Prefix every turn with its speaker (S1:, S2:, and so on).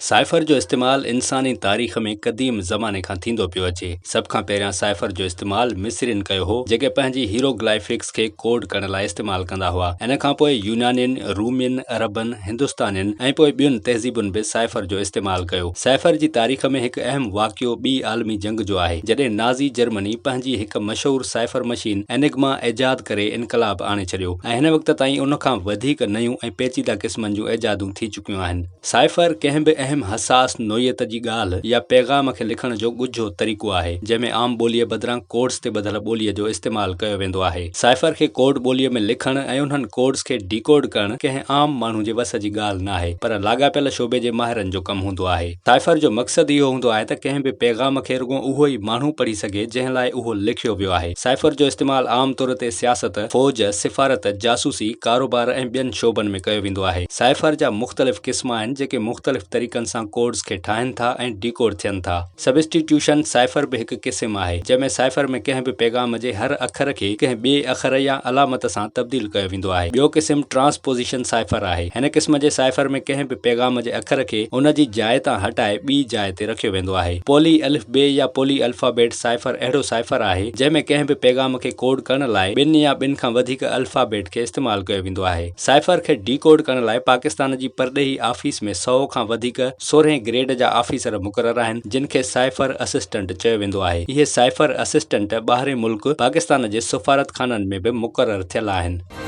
S1: Cipher जो इस्तेमाल इंसानी तारीख़ में क़दीम ज़माने खां थींदो पियो अचे। सभ खां पहिरियां साइफर जो इस्तेमाल मिस्रिन कयो हो, जेके पंहिंजी हीरोग्लाइफिक्स खे कोड करण लाइ इस्तेमाल कंदा हुआ। इन खां पोइ यूनानियुनि, रूमियुनि, अरबनि, हिंदुस्तानियुनि ऐं पोइ ॿियुनि तहज़ीबुनि बि साइफर जो इस्तेमाल कयो। साइफर जी तारीख़ में हिकु अहम वाक़ियो ॿी आलमी जंग जो आहे, जॾहिं नाज़ी जर्मनी पंहिंजी हिकु मशहूर साइफर मशीन एनिग्मा इजाद करे इनकलाब आणे छॾियो ऐं हिन वक़्त ताईं उन खां वधीक नयूं ऐं पेचीदा क़िस्मनि जूं इजादूं थी चुकियूं आहिनि। साइफर कंहिं बि अहम हसास नोयत जी ॻाल्हि या पैगाम खे लिखण जो ॻुझो तरीक़ो आहे, जंहिंमें आम ॿोलीअ बदिरां कोड्स ते ॿधल ॿोलीअ जो इस्तेमाल कयो वेंदो आहे। साइफर खे कोड ॿोलीअ में लिखण ऐं उन्हनि कोड्स खे डिकोड करण कंहिं आम माण्हू जे वस जी ॻाल्हि न आहे, पर लाॻापियल शोबे जे माहिरनि जो कमु हूंदो आहे। साइफर जो मक़सदु इहो हूंदो आहे त कंहिं बि पैगाम खे रुॻो उहो ई माण्हू पढ़ी सघे जंहिं लाइ उहो लिखियो वियो आहे। साइफर जो इस्तेमाल आम तौर ते सियासत, फौज, सिफ़ारत, जासूसी, कारोबार ऐं ॿियनि शोबनि में कयो वेंदो आहे। साइफर जा मुख़्तलिफ़ क़िस्म आहिनि जेके मुख़्तलिफ़ तरीक़नि सां कोड्स खे ठाहिनि था ऐं डिकोड थियनि था। सबस्टिट्यूशन साइफर बि हिकु क़िस्म आहे, जंहिंमें साइफर में कंहिं बि पैगाम जे हर अखर खे कंहिं ॿिए अखर या अलामत सां तब्दील कयो वेंदो आहे। ॿियो क़िस्म ट्रांसपोज़िशन साइफर आहे। हिन क़िस्म जे साइफर में कंहिं बि पैगाम जे अखर खे उन जी जाइ तां हटाए ॿी जाइ ते रखियो वेंदो आहे। पोली अलिफ़बे या पोली अल्फ़ाबेट साइफर अहिड़ो साइफर आहे जंहिंमें कंहिं बि पैगाम खे कोड करण लाइ ॿिनि या ॿिनि खां वधीक अल्फ़ाबेट खे इस्तेमाल कयो वेंदो आहे। साइफर खे डिकोड करण लाइ पाकिस्तान जी परॾेही ऑफिस में 100 खां वधीक 16 ग्रेड जा ऑफिसर मुक़रर आहिनि, जिन खे साइफर असिस्टेंट चयो वेंदो आहे। इहे साइफर असिस्टेंट ॿाहिरि मुल्क पाकिस्तान जे सफ़ारतखाननि में बि मुक़रर थियल आहिनि।